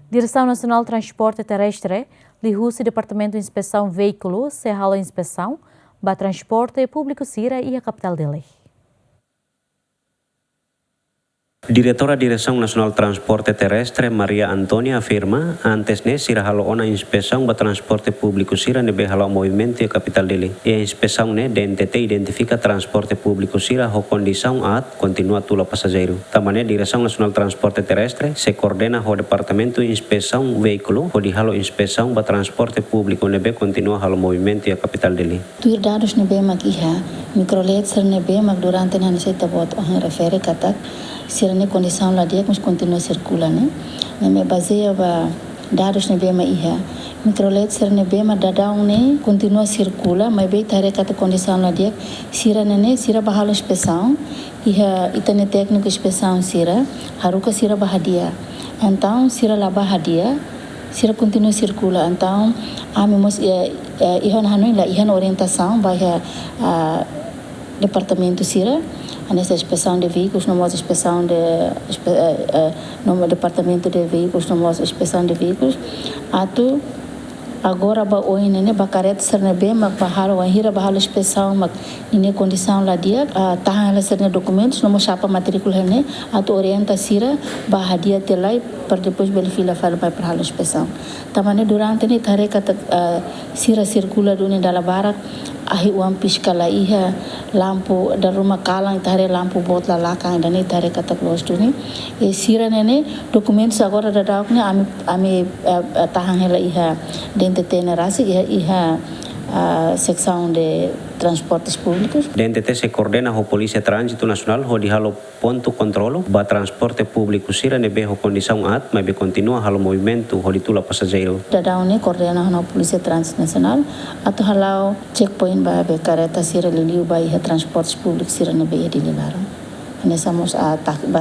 Direção Nacional de Transporte Terrestre, Lihusi Departamento de Inspeção Veículo, Serralo Inspeção, Ba Transporte Público Sira e a capital dele. Diretora Direção Nacional de Transporte Terrestre, Maria Antônia, afirma antes ne sira halo ona inspeção ba transporte público sira nebe halo movimento e a capital dele. E a inspeção ne DNTT identifica transporte público sira ho condição at continua tula passageiro. Tamane Direção Nacional de Transporte Terrestre se coordena ho Departamento de Inspeção Veículo ho di halo inspeção ba transporte público nebe continua halo movimento e a capital dele. Tuir dados nebe makiha microletser nebe mag durante na niseta bot on refere katak sirane condição lá dia mas continua circulando né me baseia ba dados ne bema iha microletser ne bema dadão ne continua circula mas bem tare kata condição lá dia sirane ne sira bahalo inspeção iha itane técnico inspeção sira haruka sira bahadia então sira lá bahadia sira continua circula então amemos ihan hanoi la ihan orientação ba departamento sira nessa inspeção de veículos, não mais inspeção de no departamento de veículos, não mais inspeção de veículos. Atu agora ba oi nene ba careta serna bem mag bahalo hira bahalo inspeção mag nene condição lá dia tahan la serna documentos não chapa matrícula ne atu orienta sira ba hadia telai para depois belfila fala para bahalo inspeção. Tamane durante ne tareka sira circula duni dalam barat ahi uang piskala iha lampu da rumah kalang tare lampu bot la lakang dan tare kata close tu ni sira nene dokumen agora da dauk ni ami tahan hela iha DNTT nerasi iha secção de transportes públicos. DNTT se coordena ho Polícia Trânsito Nacional ho di halo ponto controlo ba transporte público sira nebe ho condição at mas be continua halo movimento ho ditula passageiro. Da daun ni coordena ho Polícia Trânsito Nacional atau halau checkpoint ba be careta sira liliu ba iha transportes públicos sira nebe di lilaram. Nesamos a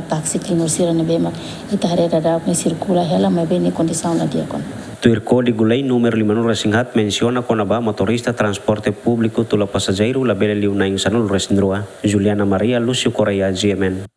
taxi kino sira nebe ma itare da dauk ni circula hela mas be ni condição la dia kon. Tuir Código Lei número 5 Resinghat menciona konaba motorista transporte público tula passageiro la bele liu na insanul resindroa. Juliana Maria Lúcio Correia GMN.